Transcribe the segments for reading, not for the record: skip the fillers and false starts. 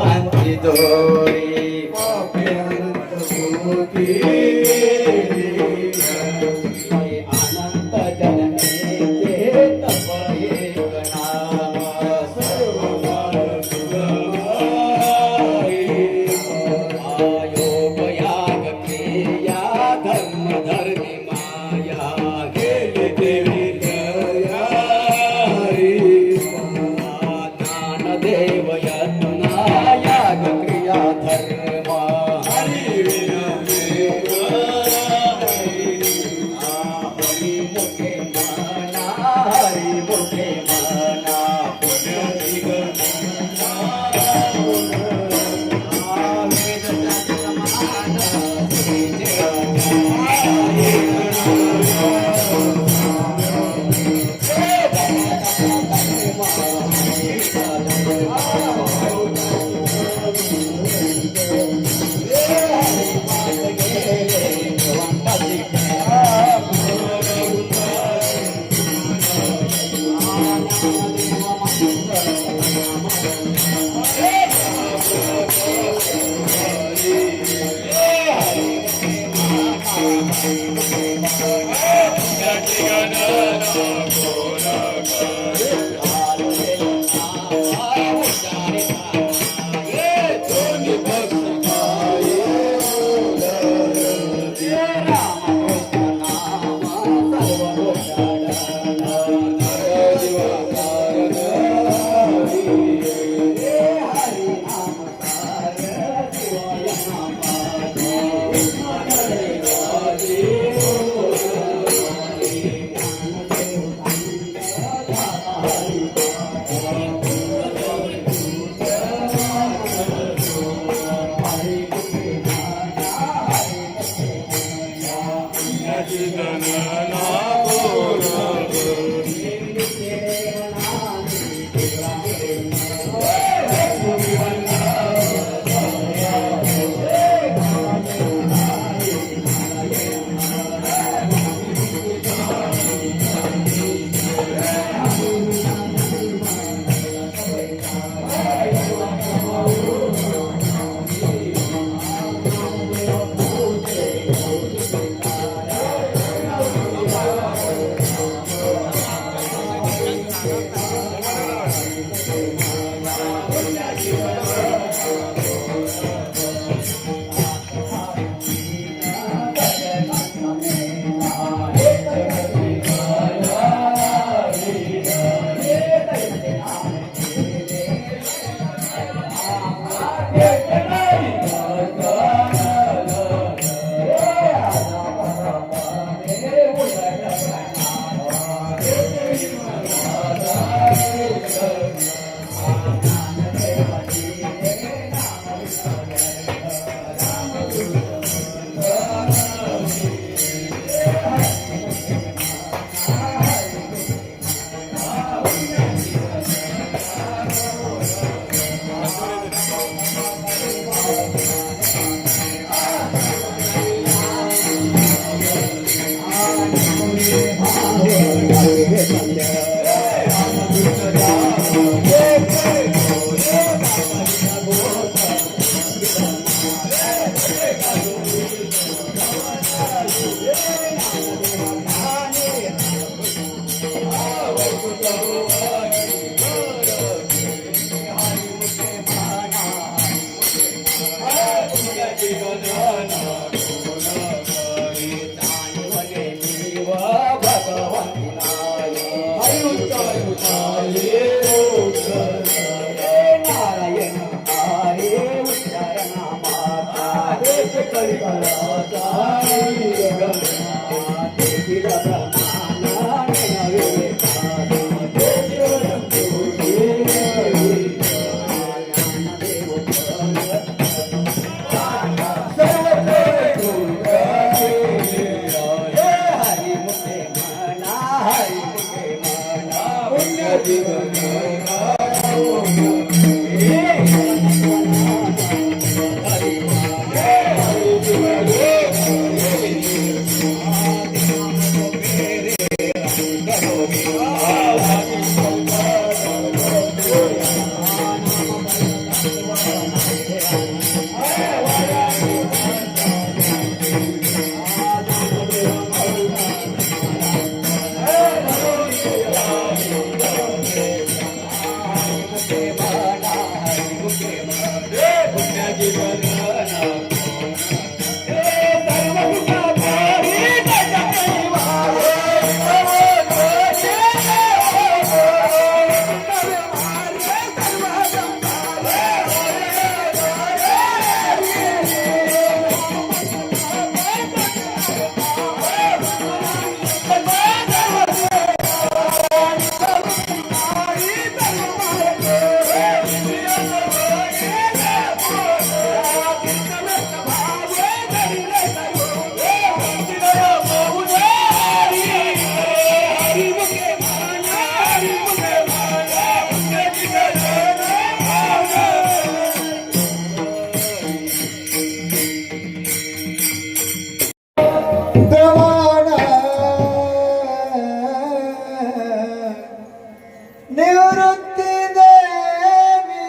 देवांची दोरी अनंत जननेचे तप एक नाम आयोग याग क्रिया धर्म धर्मी माया गेले देवी दया ज्ञान देव यत्ना याग क्रिया धर्म हरी मुखे मना हरी मुखे मना Hare निवृत्ती देवी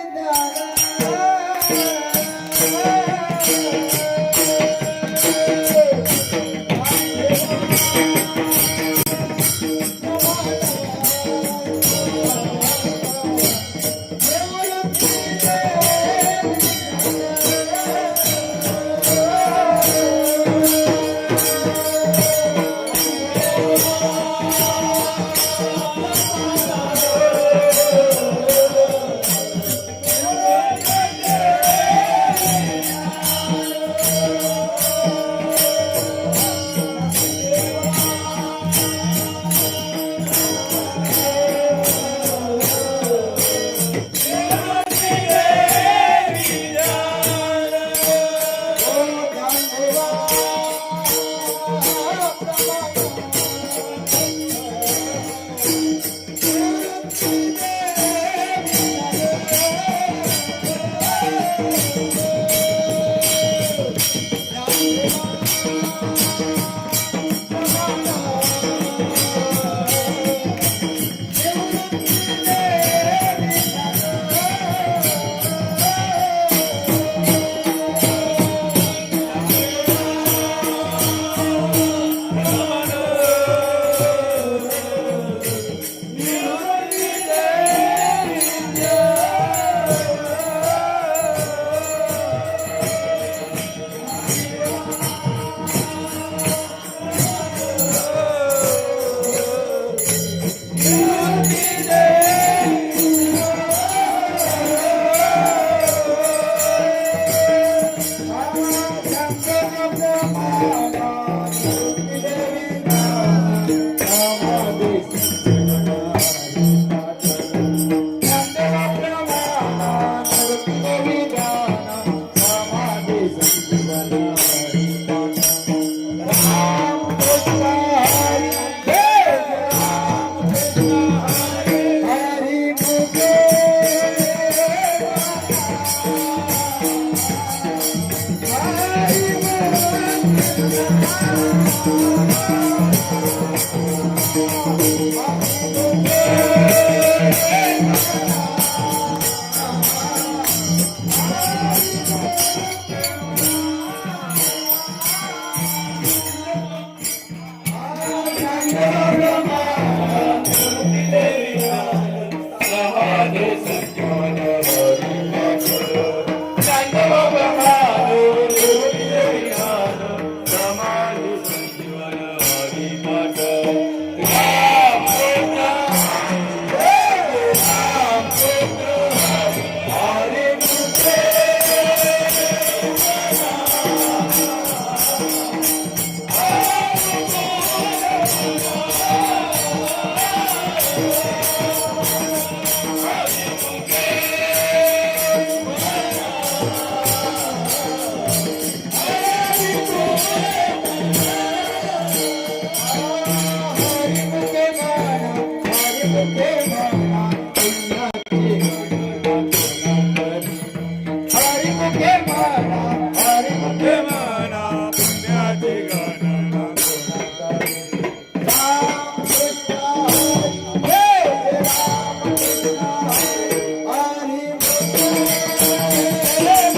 Hey!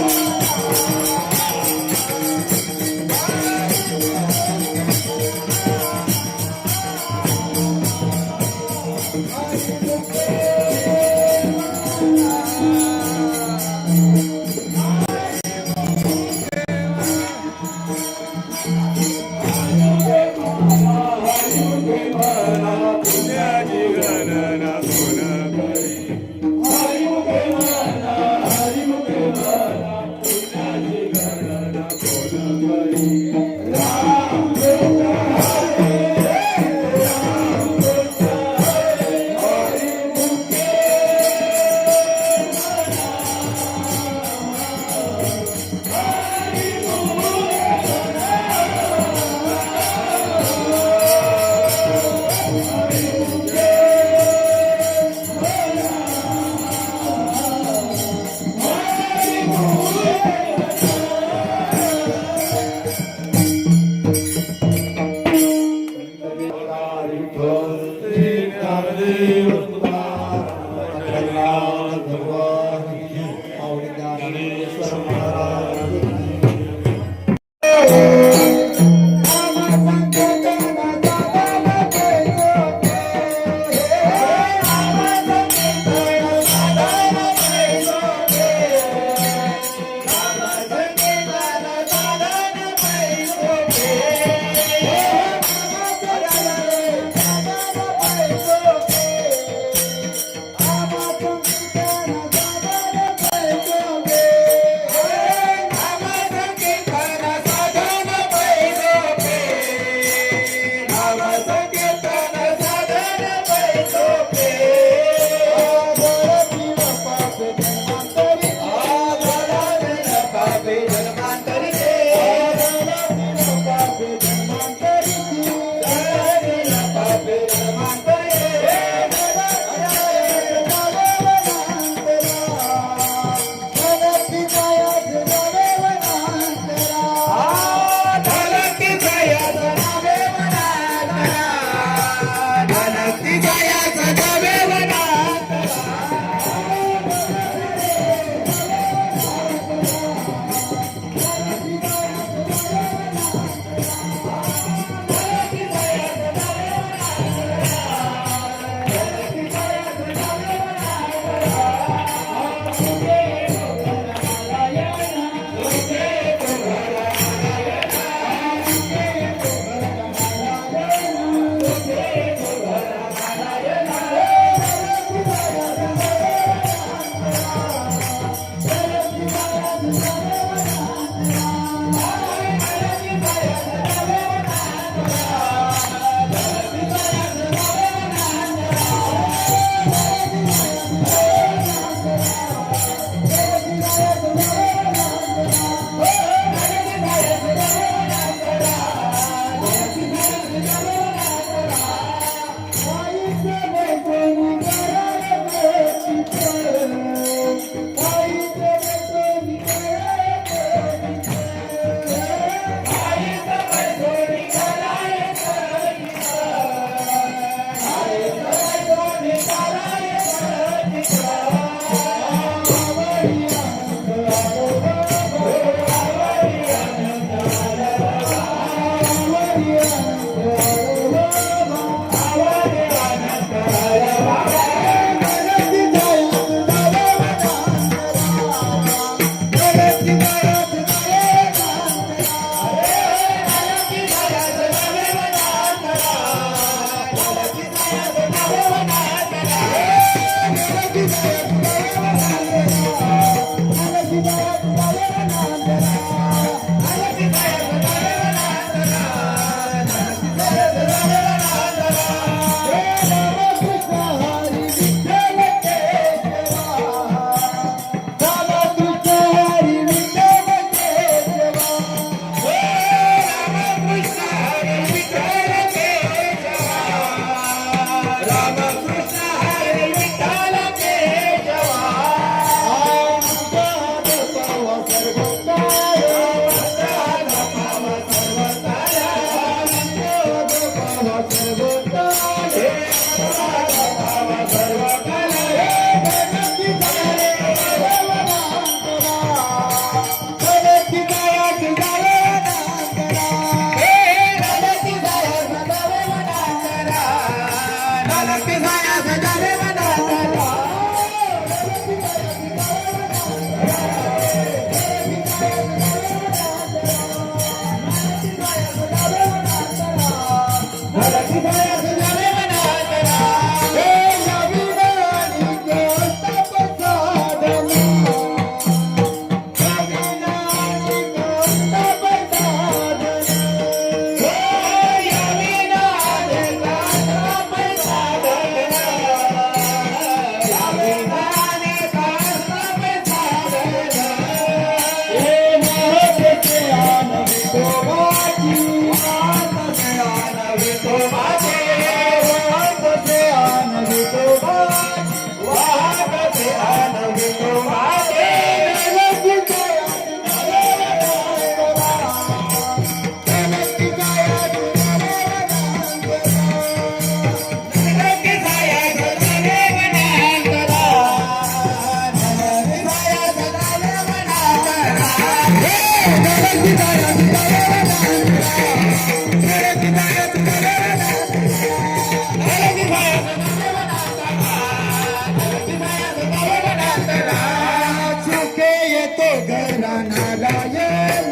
चुके येतो घरा नारायण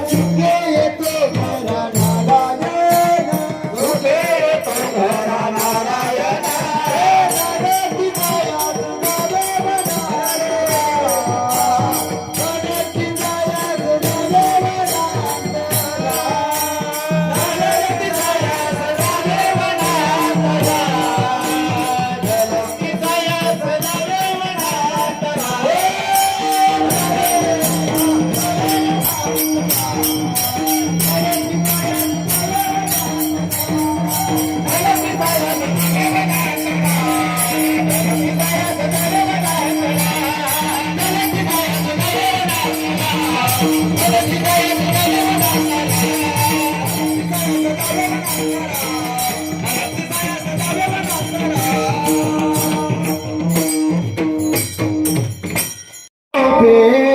चुके येतो घरा नारायण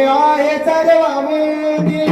आहे सर्व वेदी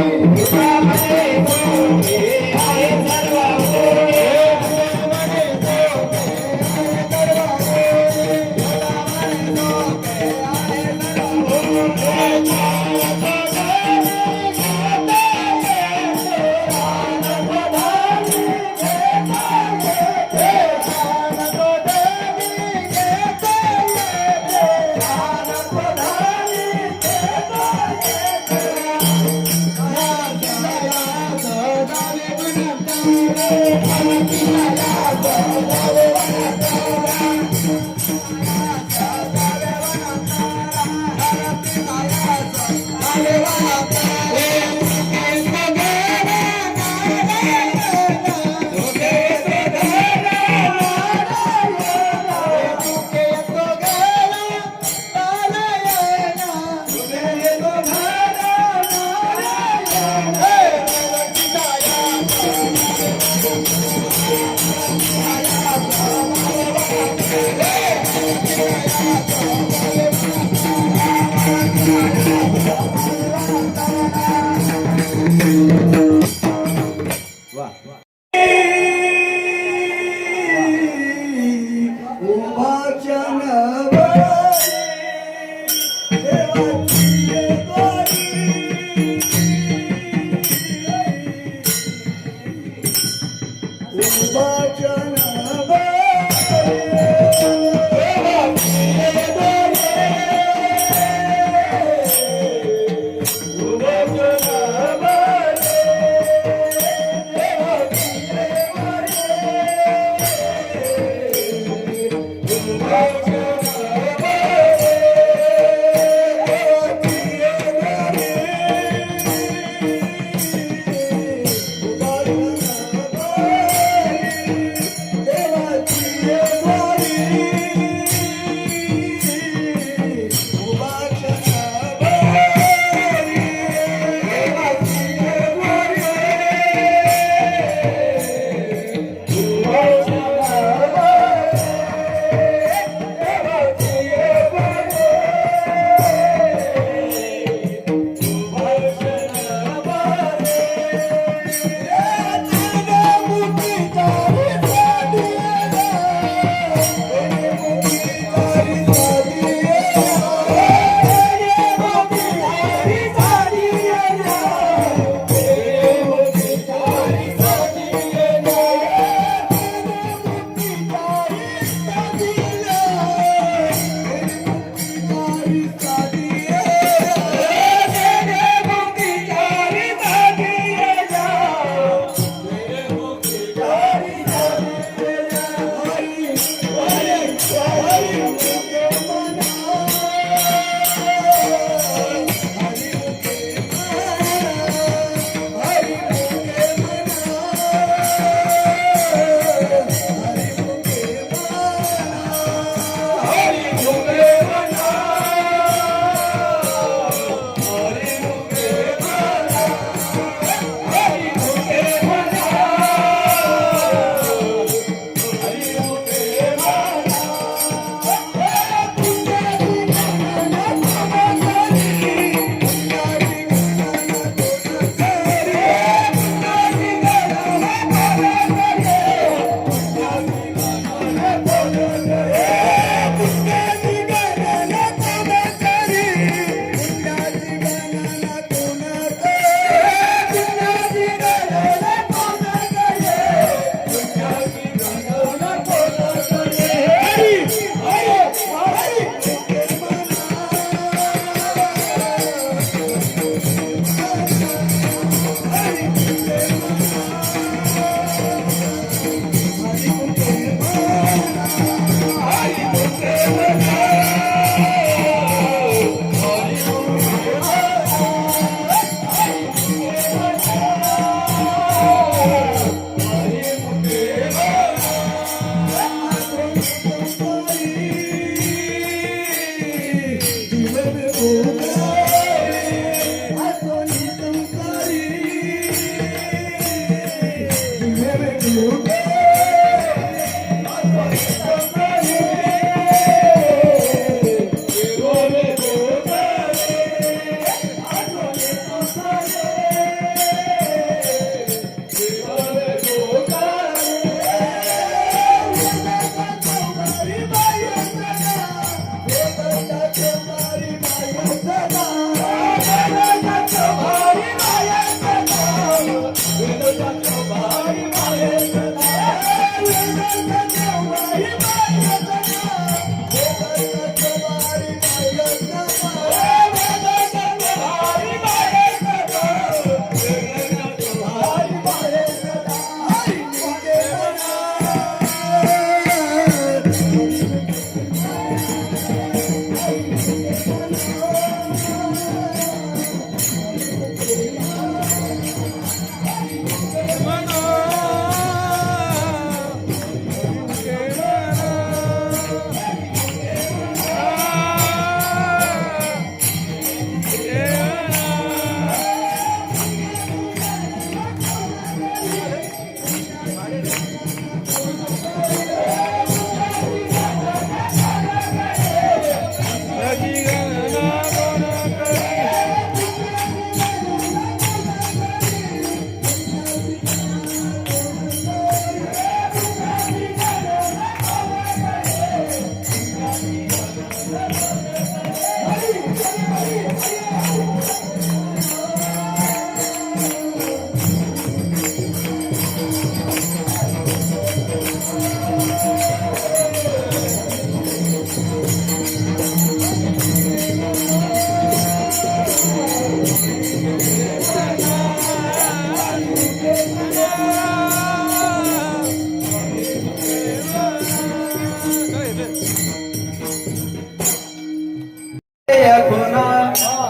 खुना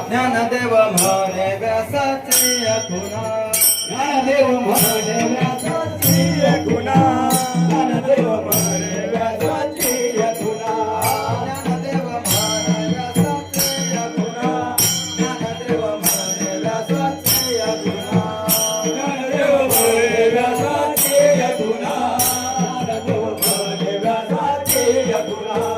ज्ञानदेव म्हणे व्यासाची खुना ज्ञानदेव म्हणे व्यासाची खुना ज्ञानदेव म्हणे व्यासाची खुना ज्ञानदेव म्हणे व्यासाची खुना ज्ञानदेव म्हणे व्यासाची खुना ज्ञानदेव म्हणे व्यासाची खुना ज्ञानदेव म्हणे व्यासाची खुना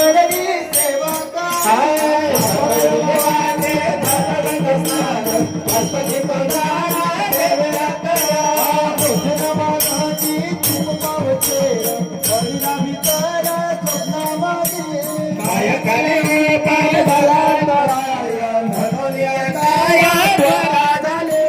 घडली सेवका कृष्णमाताची चूप पावते हरिला भीतर स्वप्नामध्ये पाय खाली पाय धरा नारायण म्हणून येताया डोळा झाले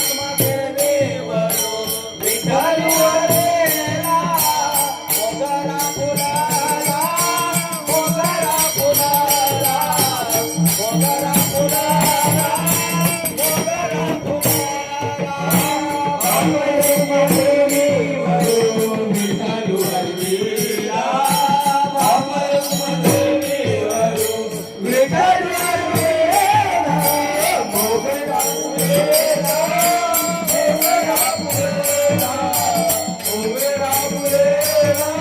रुक्मादेवीवरू विठ्ठल वरेला मोगरा फुलाला मोगरा फुलाला मोगरा फुलाला मोगरा फुलाला रुक्मादेवीवरू विठ्ठल वरेला रुक्मादेवीवरू विठ्ठल वरेला मोगरा फुलेला मोगरा फुलेला मोगरा फुलेला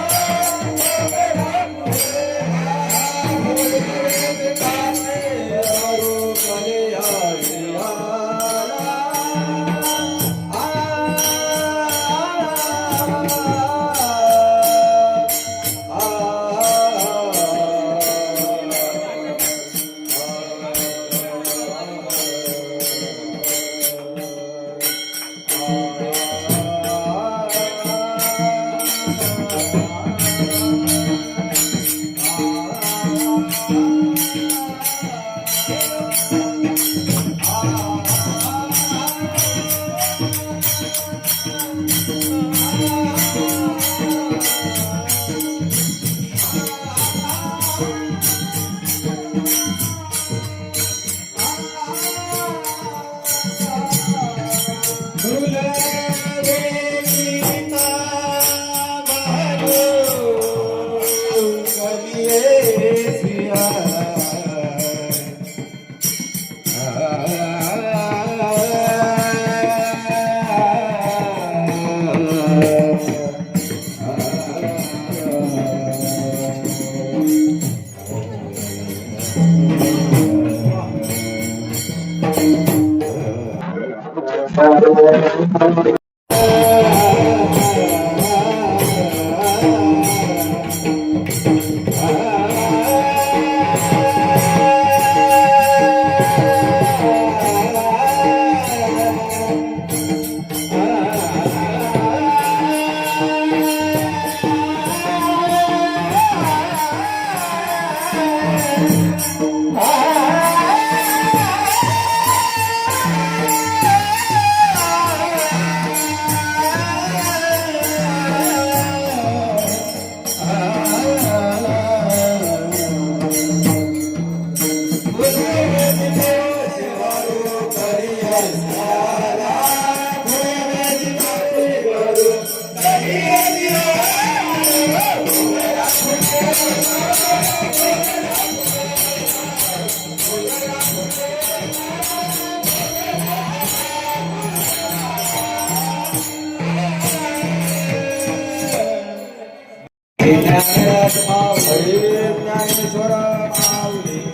ज्ञानेश्वर माऊली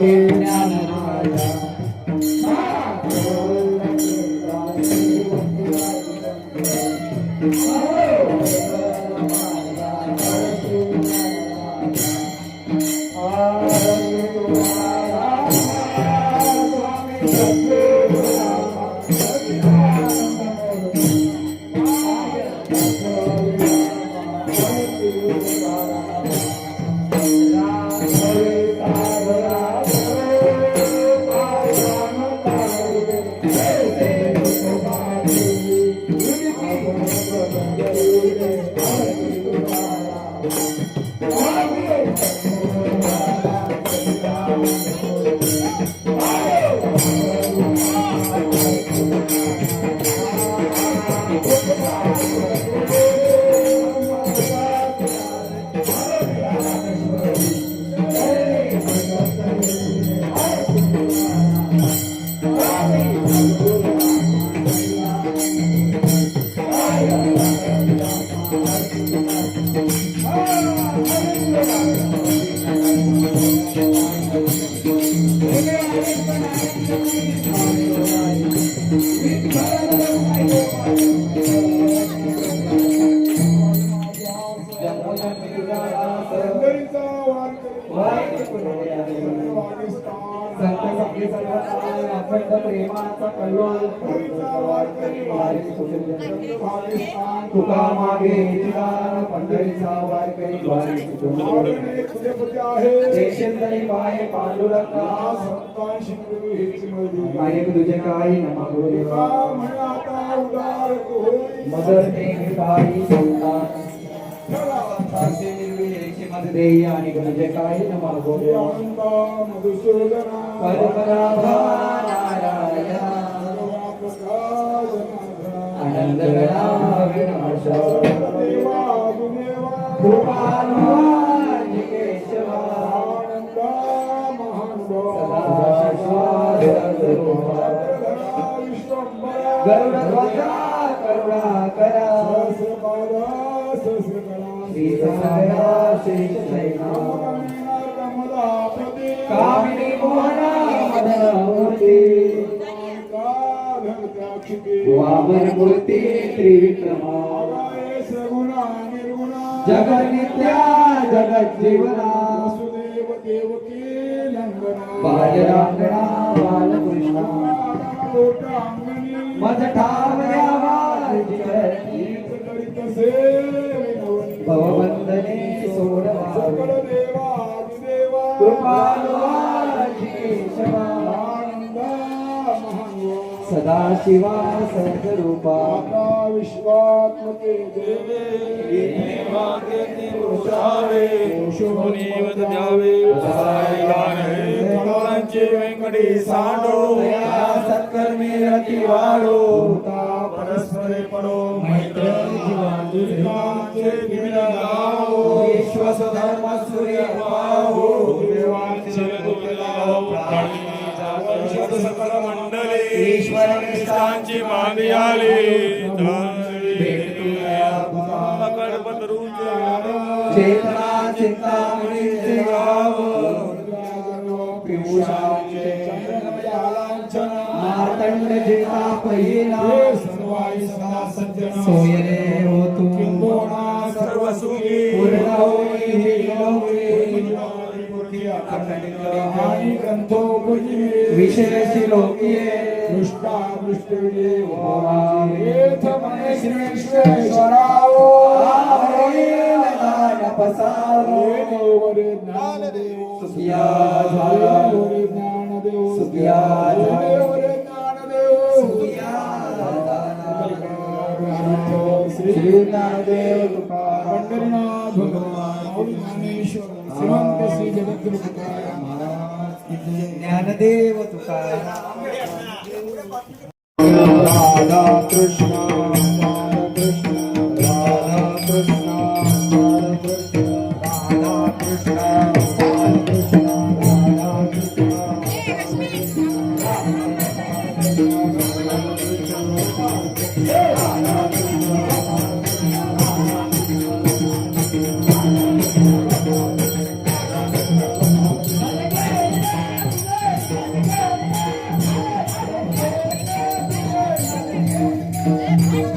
ज्ञानराजा तुका मागे पंढरीचा वारकरी देशेंदरी पाय पांडुरंगा ऐक तुझे काही नमा गुरुदेवा मदर काही देई आणि तुझे काही नमा गुरुदेवा पद्मनाभा नारायण आनंद विनाशा कृपालु केशवा गरुडध्वजा करुणाकरा श्रीधरा श्रीशैला कामिनी मोहना मदनमूर्ती वामन मूर्ती त्रिविक्रमा जगत नित्या जगत जीवना बालरांगणा बालकृष्णा मज ठावयावा भववंदने सोडवा कृपालु केशवा सदाशिवा सद्रूपा विश्वात्मके देवे वेंकटी सांडो सत्कर्मी रती वाळो परस्परे परो मैत्र जीवांचे विनाओ विश्वास धर्म सूर्य पाहो देवांचे दुर्लभ प्राणी सकल मंडळी ईश्वर निष्ठांची मांदी आली चेतना चिंतामणीचे गाव पियुषांचे मार्तंड जेता पहिला सोयरे हो तू सर्व सुखी पूर्ण होई विशेष लोकीये दृष्टा दृष्टी श्रेष्ठेश्वरावो सुखिया सुखिया श्री ज्ञानदेव पंढरीनाथ भगवान श्रीमंत श्री जगद्गुरु तुकाराम महाराज ज्ञानदेव तुकाराम राधा कृष्ण राधा कृष्ण राधा कृष्ण Thank you.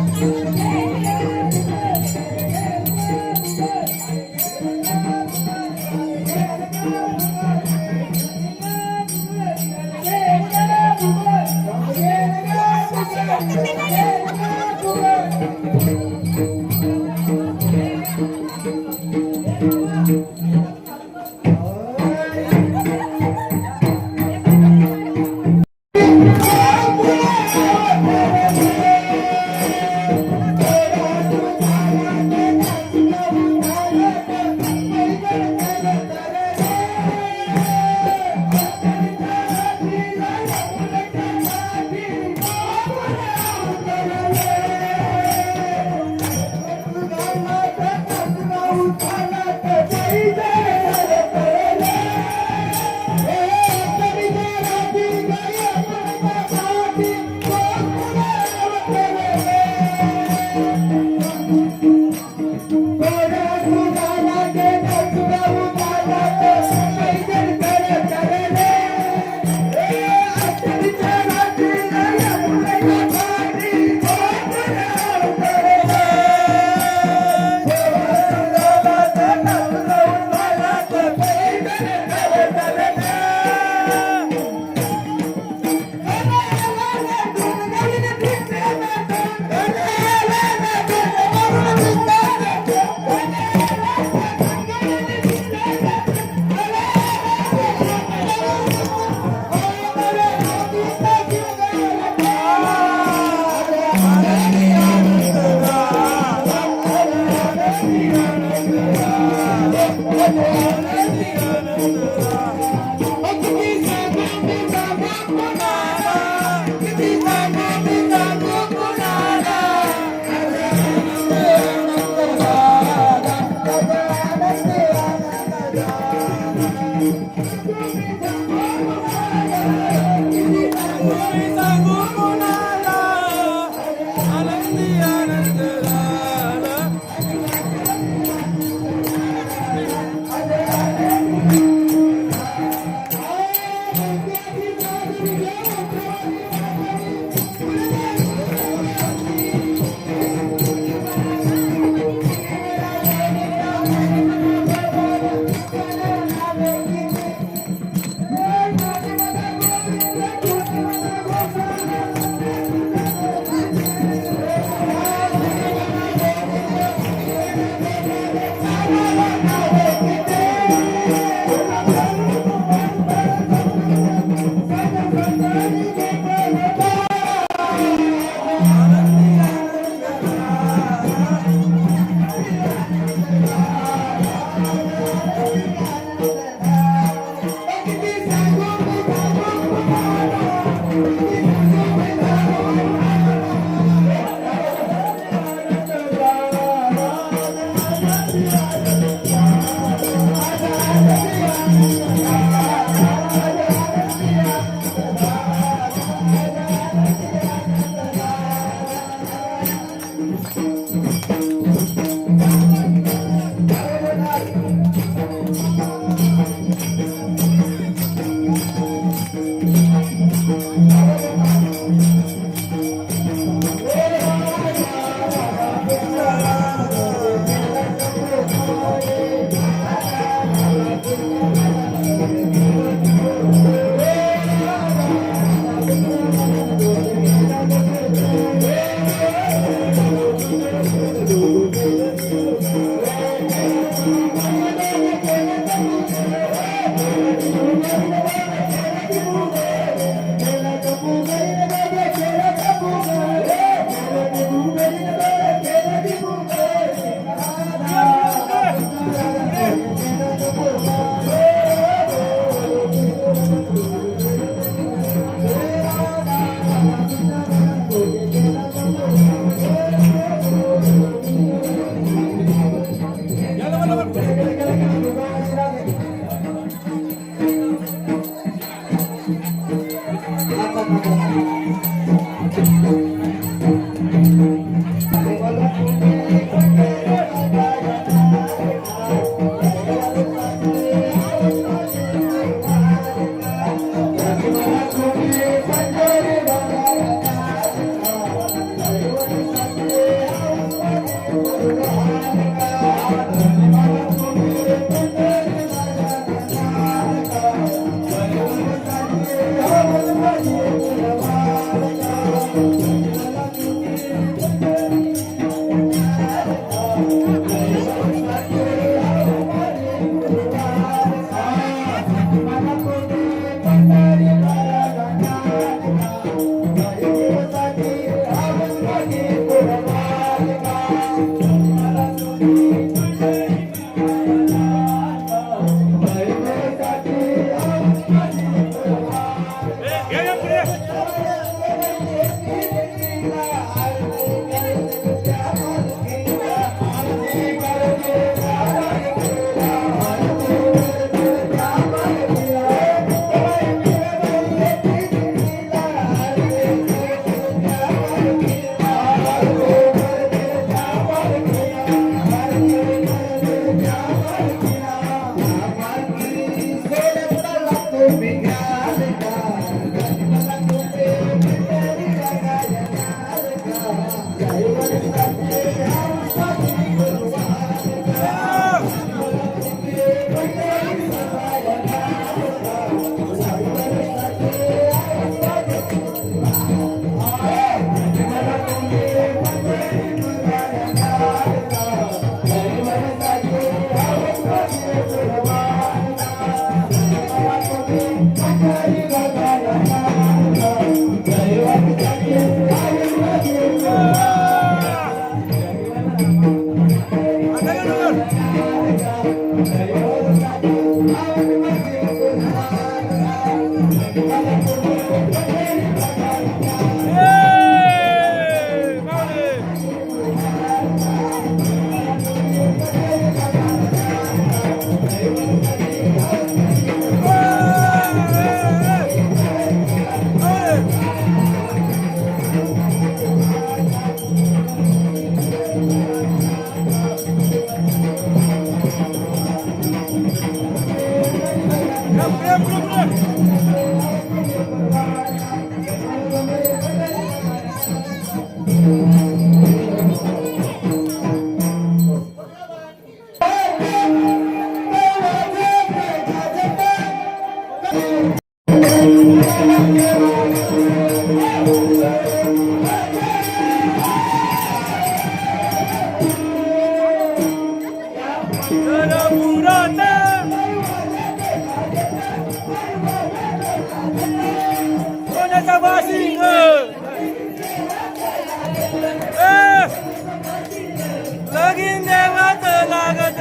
लगीन देवाच लागत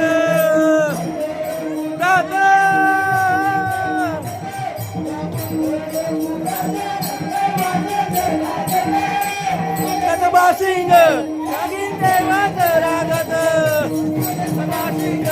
रात बासिंग लगीन देवाच लागत बासिंग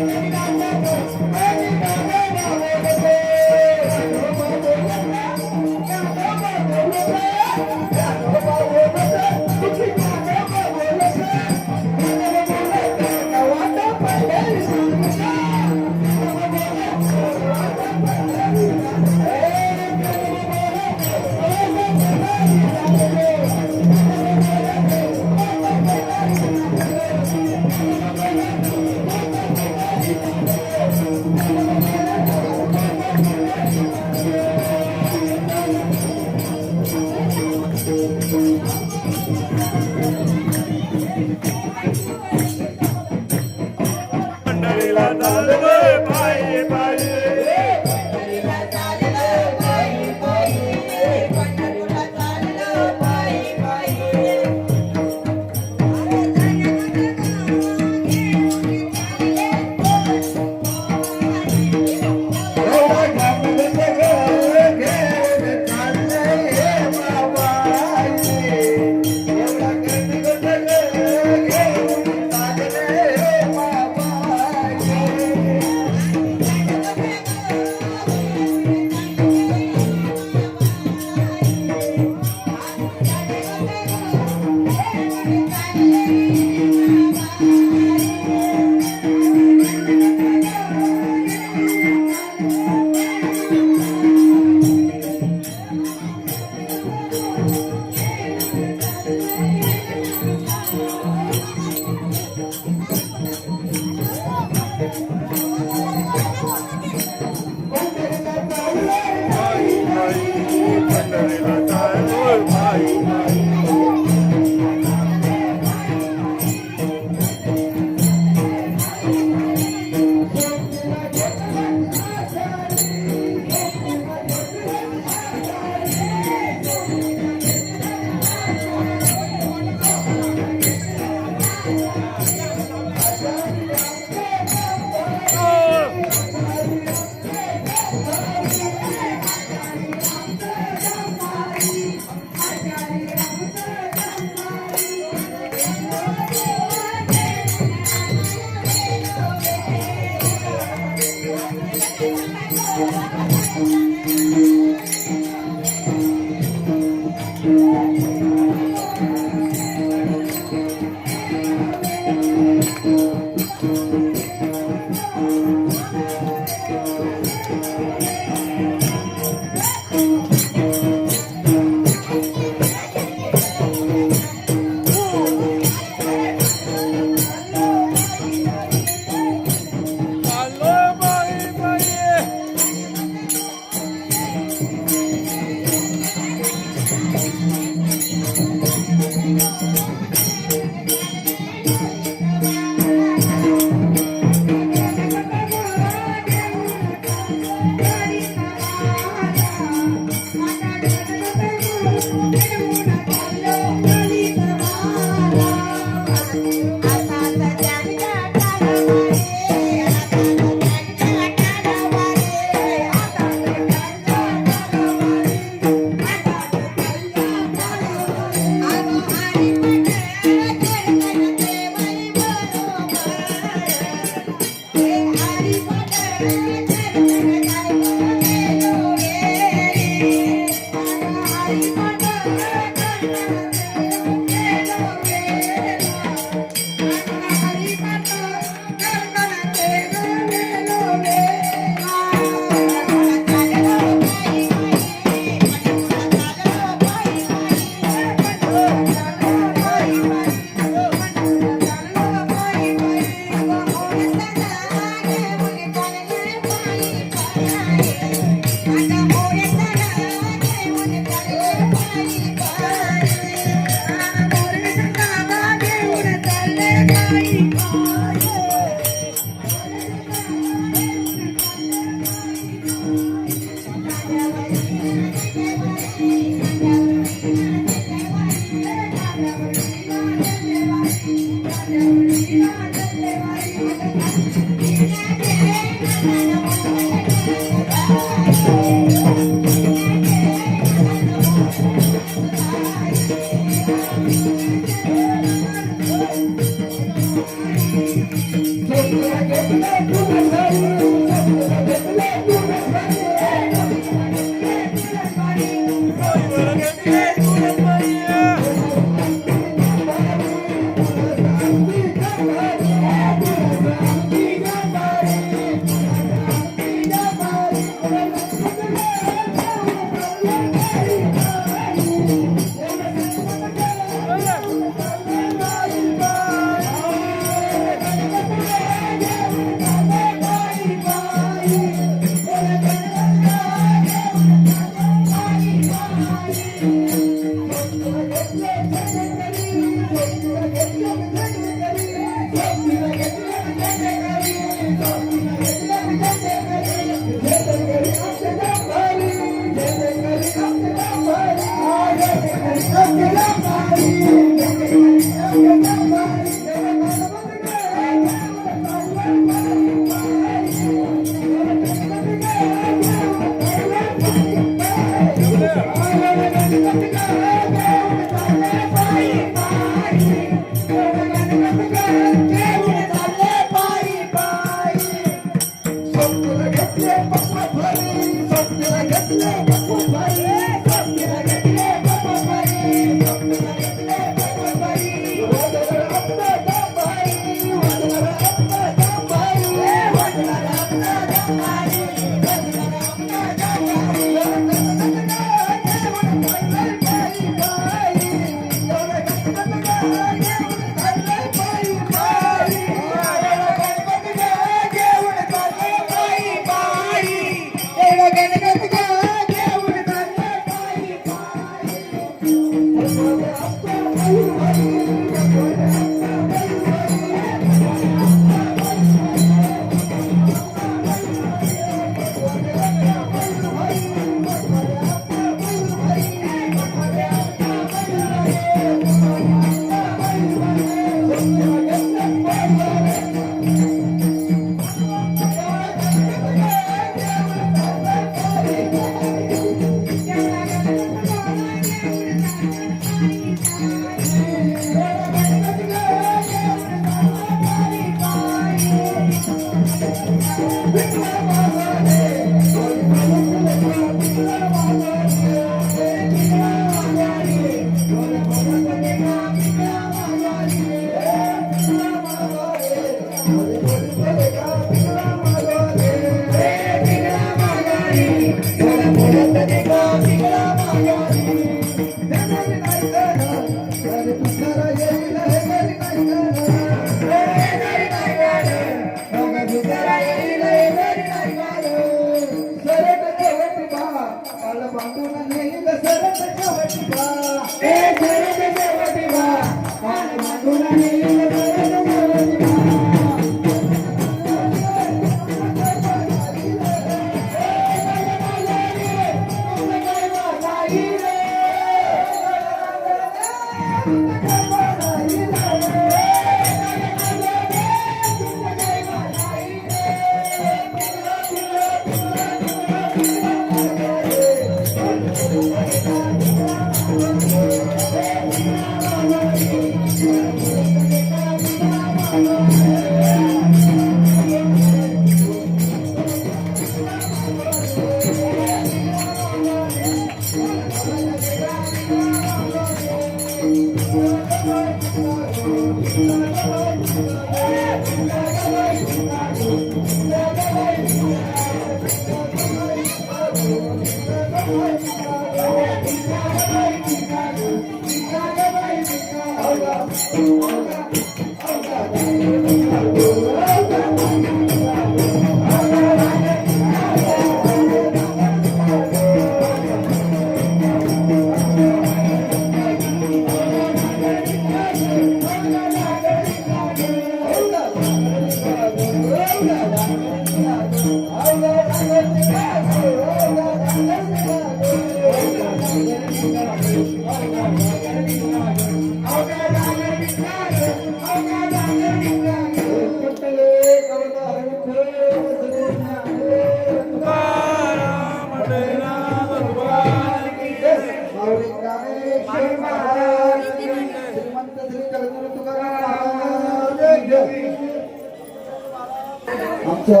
आमच्या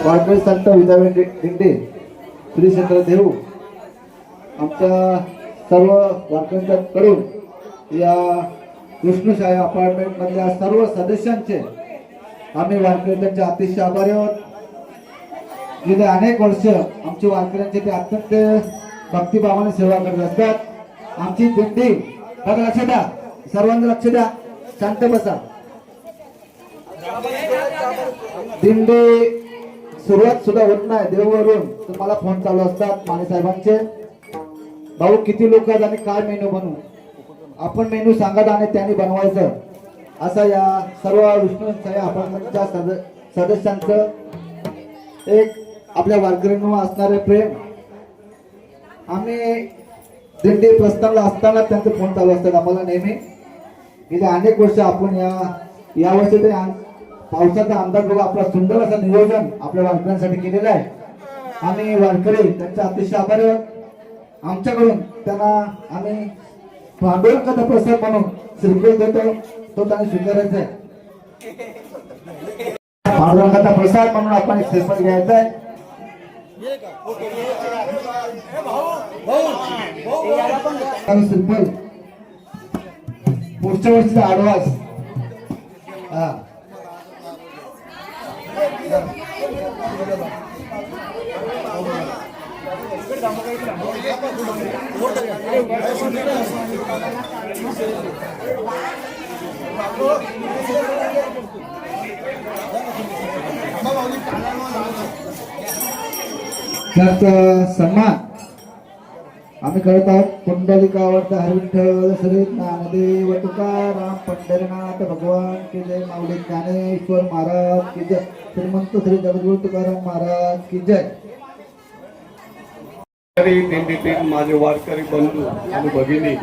वारकरी संत विद्यापीठ दिंडे श्री क्षेत्र देऊ आमच्या सर्व वारकऱ्यांकडून या कृष्णशाही अपार्टमेंट मधल्या सर्व सदस्यांचे आम्ही वारकऱ्यांचे अतिशय आभारी आहोत। गेले अनेक वर्ष आमचे वारकऱ्यांचे ते अत्यंत भक्तिभावाने सेवा करत असतात। आमची दिंडी बघा, लक्ष द्या, सर्वांना लक्ष द्या, शांत बसा। दिंडी सुरुवात सुद्धा होत नाही देववरून, तुम्हाला फोन चालू असतात माने साहेबांचे, भाऊ किती लोक आहेत आणि काय मेनू बनवू, आपण मेनू सांगत आणि त्यांनी बनवायचं असा या सर्व विष्णू छाया अपार्टमेंटच्या सदस्यांचं एक आपल्या वारकऱ्यांवर असणारे प्रेम. आम्ही दिंडी प्रस्थानला असताना त्यांचे फोन चालू असतात आम्हाला नेहमी. गेल्या अनेक वर्ष आपण या वर्षी ते पावसाचा अंदाज बघा आपला सुंदर असं नियोजन आपल्या वारकऱ्यांसाठी केलेलं आहे. आम्ही वारकरी त्यांच्या अतिशय आभारी आहोत. आमच्याकडून त्यांना आम्ही पांडुरंगाचा प्रसाद म्हणून श्रीफळ देतो, तो त्यांनी स्वीकारायचा आहे. पांडुरंगाचा प्रसाद म्हणून आपण एक श्रीफळ घ्यायचा आहे. श्रीफळ पुढच्या वर्षीचा आडवास. हा त्यात सन्मान आम्ही करत आहोत. पुंडलिकावरचा हरिविठ्ठल श्री ज्ञानदेव तुकाराम पंढरीनाथ भगवान की जय. माऊली ज्ञानेश्वर महाराज की जय. श्रीमंत श्री जगद्गुरु तुकाराम महाराज की जय. दिंडीतील माझे वारकरी बंधू आणि भगिनी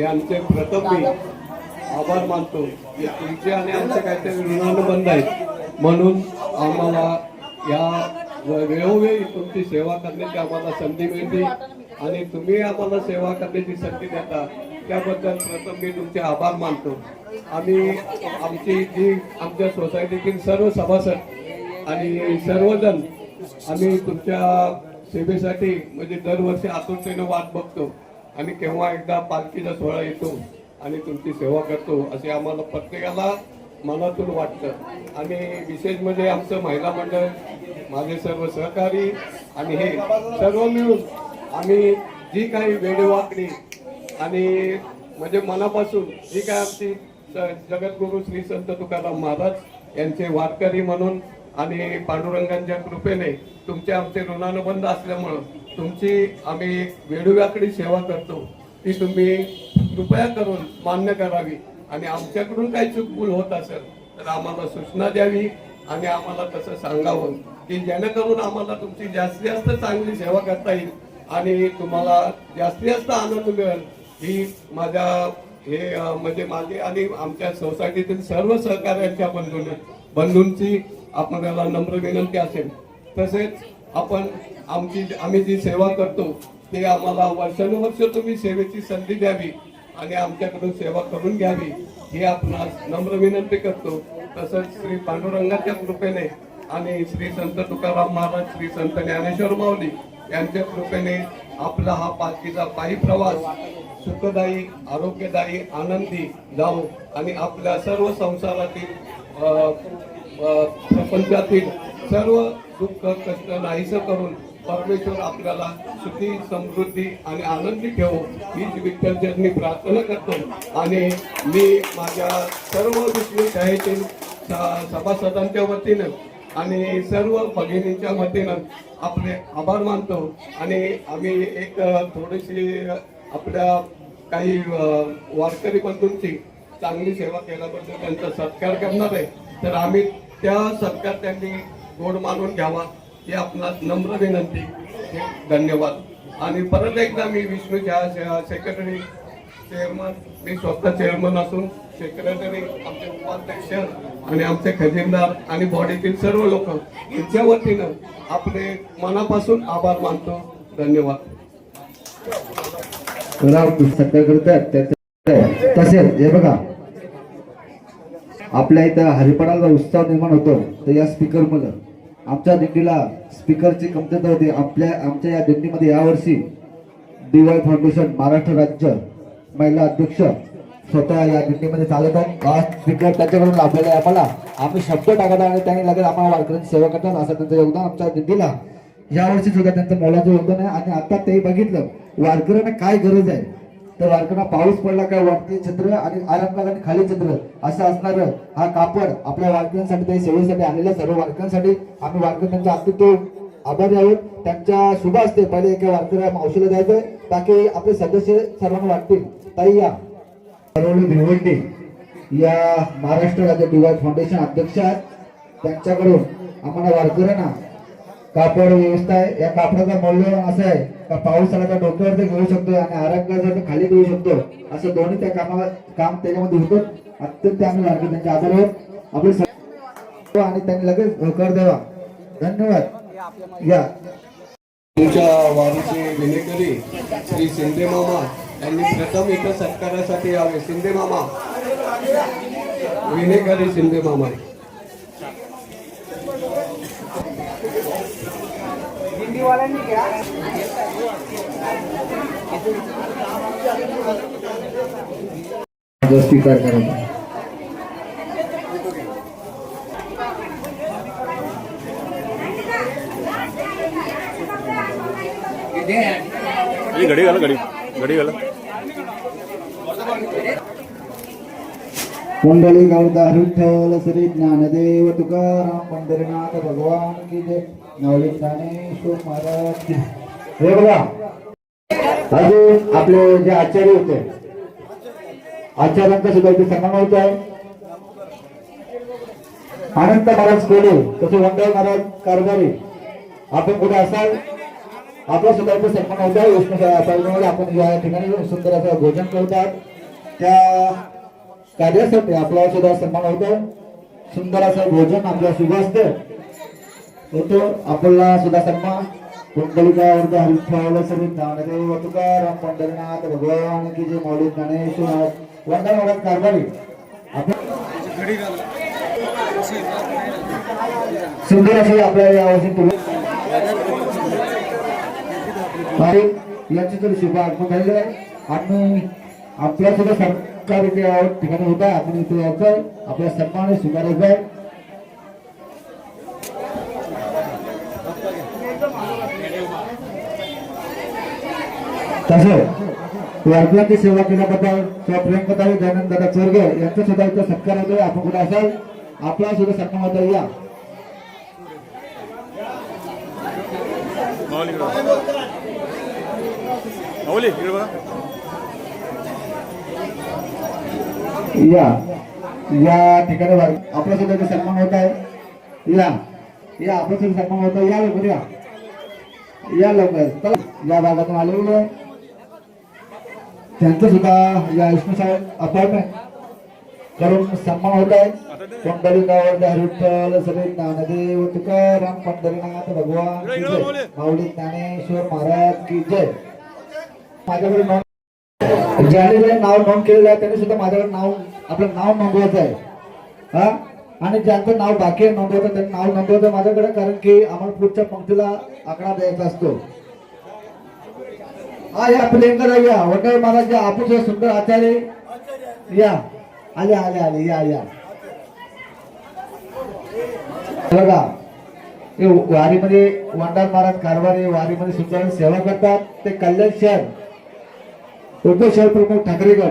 यांचे प्रथम मी आभार मानतो की तुमचे आणि आमचे काहीतरी ऋणानुबंध आहेत म्हणून आम्हाला या वेळोवेळी तुमची सेवा करण्याची आम्हाला संधी मिळते आणि तुम्ही आम्हाला सेवा करण्याची संधी देता त्याबद्दल प्रथम मी तुमचे आभार मानतो. आम्ही आमची आमच्या सोसायटीतील सर्व सभासद आणि सर्वजण आम्ही तुमच्या सेवेसाठी म्हणजे दरवर्षी आतुरतेने वाट बघतो आणि केव्हा एकदा पालखीचा सोहळा येतो आणि तुमची सेवा करतो असे आम्हाला प्रत्येकाला मनातून वाटतं. आणि विशेष म्हणजे आमचं महिला मंडळ, माझे सर्व सहकारी आणि हे सर्व मिळून आम्ही जी काही वेडेवाकडी आणि म्हणजे मनापासून जी काय आमची जगद्गुरु श्री संत तुकाराम महाराज यांचे वारकरी म्हणून आणि पांडुरंगांच्या कृपेने तुमचे आमचे ऋणानुबंध असल्यामुळं तुमची आम्ही वेडोवाकडी सेवा करतो ती तुम्ही कृपया करून मान्य करावी आणि आमच्याकडून काही चूकभूल होत असेल तर आम्हाला सूचना द्यावी आणि आम्हाला तसं सांगावं की जेणेकरून आम्हाला तुमची जास्तीत जास्त चांगली सेवा करता येईल आणि तुम्हाला जास्तीत जास्त आनंद मिळेल ही माझ्या हे म्हणजे माझी आणि आमच्या सोसायटीतील सर्व सहकार्यांच्या बंधूंची आपल्याला नम्र विनंती असेल. तसेच आम्ही जी सेवा करतो ते आम्हाला वर्षानुवर्ष तुम्ही सेवेची संधी द्यावी आणि आमच्याकडून सेवा करून घ्यावी ही आपणास नम्र विनंती करतो. तसंच श्री पांडुरंगाच्या कृपेने आणि श्री संत तुकाराम महाराज, श्री संत ज्ञानेश्वर माऊली यांच्या कृपेने आपला हा पालखीचा पायी प्रवास सुखदायी, आरोग्यदायी, आनंदी जावो आणि आपल्या सर्व संसारातील प्रपंचातील सर्व दुःख कष्ट नाहीसं करून परमेश्वर आपल्याला सुखी, समृद्धी आणि आनंदी ठेवो हीच विठ्ठलचरणी प्रार्थना करतो. आणि मी माझ्या सर्व विष्णू शाळेतील सभासदांच्या वतीनं आणि सर्व भगिनींच्या वतीनं आपले आभार मानतो. आणि आम्ही एक थोडीशी आपल्या काही वारकरी बंधूंची चांगली सेवा केल्याबद्दल त्यांचा सत्कार करणार आहे तर आम्ही त्या सत्कार त्यांनी गोड मानून घ्यावा ही आपणास नम्र विनंती. धन्यवाद. आणि परत एकदा मी विष्णू सेक्रेटरी चेअरमन, मी स्वतः चेअरमन असून सेक्रेटरी, आमचे उपाध्यक्ष आणि आमचे खजिनदार आणि बॉडीतील सर्व लोक यांच्या वतीनं आपले मनापासून आभार मानतो. धन्यवाद. सत्कार करतात. तसेच हे बघा आपल्या इथं हरिपाठाला उत्साह निर्माण होतो तर या स्पीकर मध्ये आमच्या दिंडीला स्पीकरची कमतरता होती. आमच्या या दिंडीमध्ये यावर्षी DY फाउंडेशन महाराष्ट्र राज्य महिला अध्यक्ष स्वतः या दिंडीमध्ये चालत आहेत. हा स्पीकर त्याच्याकडून लाभलेला आहे आम्हाला. आम्ही शब्द टाकत आणि त्यांनी लगेच आम्हाला वारकऱ्यांची सेवा करतात. असं त्यांचं योगदान आमच्या दिंडीला यावर्षी सुद्धा त्यांचं मोलाचं योगदान आहे. आणि आता ते बघितलं वारकऱ्यांना काय गरज आहे तर वारकऱ्यांना पाऊस पडला काय वरती छत्र आणि आरामकाला आणि खाली छत्र असं असणार हा कापड आपल्या वारकऱ्यांसाठी त्या सेवेसाठी आणलेल्या सर्व वारकऱ्यांसाठी आम्ही वारकऱ्यांच्या अत्यंत आभारी आहोत. त्यांच्या शुभ असते पहिले एका वारकऱ्या मावशीला द्यायचंय ताकी आपले सदस्य सर्वांना वाटतील. ताई या भिवंडी या महाराष्ट्र राज्य DY फाउंडेशन अध्यक्ष आहेत. त्यांच्याकडून आम्हाला वारकऱ्यांना कापड व्यवस्था आहे. या कापडाचं मूल्य असं आहे का पाऊस आला तर डोक्यावरती घेऊ शकतो आणि आरोग्याचा तर खाली घेऊ शकतो, असं दोन्ही त्या काम त्याच्यामध्ये होतं. अत्यंत आम्ही वारकरी त्यांच्या आदर आपले आणि त्यांनी लगेच कर द्यावा. धन्यवाद. या तुमच्या वारीचे विनेकरी श्री शिंदे मामा यांनी प्रथम इथं सत्कारासाठी यावे. शिंदे मामा, विनेकरी शिंदे मामा. स्वीकार करायचा. घडी घाला कुंडली गौदा विठ्ठल श्री ज्ञानदेव तुकाराम पंढरीनाथ भगवान की जय. नवले ज्ञानेश्वर महाराज की. हे बघा अजून आपले जे आचार्य होते, आचार्यांचा सुद्धा इथे सन्मान होत आहे. अनंत महाराज कोले, तसे वंडळ महाराज कारभारी, आपण कुठे असाल आपला सुद्धा इथे सन्मान होत आहे. विष्णू आपण या ठिकाणी सुंदर असं भोजन करतात. त्या कार्यासाठी आपला सुद्धा सन्मान होतो. सुंदर असं भोजन आपल्या सुभाषित होतो. आपल्याला सुद्धा सन्मान. कुंडलिका वरदा विठ्ठल श्री ज्ञानदेव तुकाराम पंढरीनाथ भगवान की जय. मौलिक ज्ञानेश्वर वंदन महाराज कारभारी. सुंदर अशी आपल्या यावर्षी यांची तर शुभ आगमन झालेलं आहे आणि आपल्या सुद्धा सरकार इथे ठिकाणी होत आहे. आपण इथे यायचं आहे, आपल्या सन्मान स्वीकारायचा आहे. तसं वारकऱ्यांची सेवा केल्याबद्दल प्रेम पतावे दयानंद दादा चोरगे यांचा सुद्धा इथे सत्कार होतोय. आपण कुठे असाल आपला सुद्धा सन्मान होता. या या या ठिकाणी आपला सुद्धा इथे सन्मान होत आहे. या या आपला सुद्धा सन्मान होत आहे. या लवकर या लवकर. या भागातून आलेले आहे त्यांचं सुद्धा या विष्णू साहेब अपार्टमेंट करून सन्मान होत आहे. कुंडलिका विठ्ठल श्री ज्ञानदेव तुकाराम पंढरीनाथ भगवान की जय. माऊली ज्ञानेश्वर महाराज की जय. माझ्याकडे नोंद ज्याने नाव नोंद केलेलं आहे त्यांनी सुद्धा माझ्याकडे नाव आपलं नाव नोंदवायचं आहे. हा आणि ज्यांचं नाव बाकी आहे नोंदवायचं त्यांनी नाव नोंदवायचं माझ्याकडे, कारण की आम्हाला पुढच्या पंक्तीला आकडा द्यायचा असतो. हा या प्रियंका या वडील महाराज आपण सुंदर आचार्य या आले आले आले या या बघा. वारीमध्ये वंडार महाराज कारभारी वारीमध्ये सुंदर सेवा करतात. ते कल्याण शहर उपशहर प्रमुख ठाकरेगड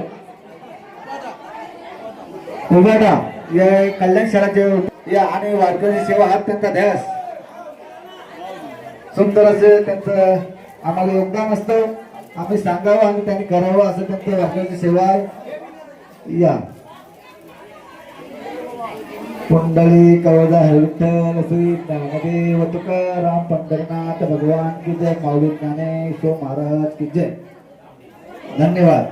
उभाटा या कल्याण शहराचे या आणि वारकरी सेवा हा त्यांचा ध्यास. सुंदर असे त्यांचं आम्हाला योगदान असतं. आम्ही सांगावं आणि त्यांनी करावं असं त्यांच्या वारकऱ्याची सेवा आहे. या कुंडली कवदा विठ्ठल श्री ज्ञानदेव तुकाराम पंढरीनाथ भगवान की जय. माऊली ज्ञानेश्वर महाराज की जय. धन्यवाद.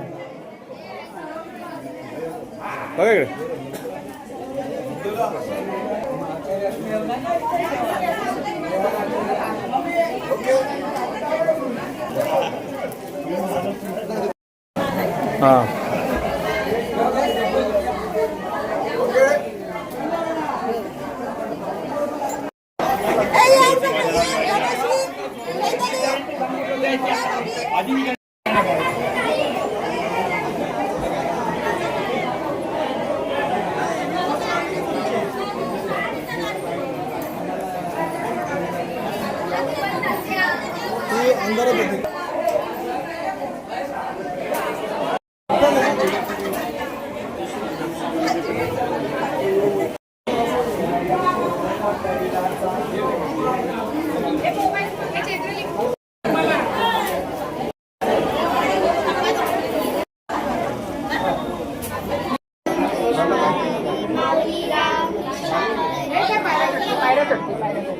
हाँ चटणी पाहिजे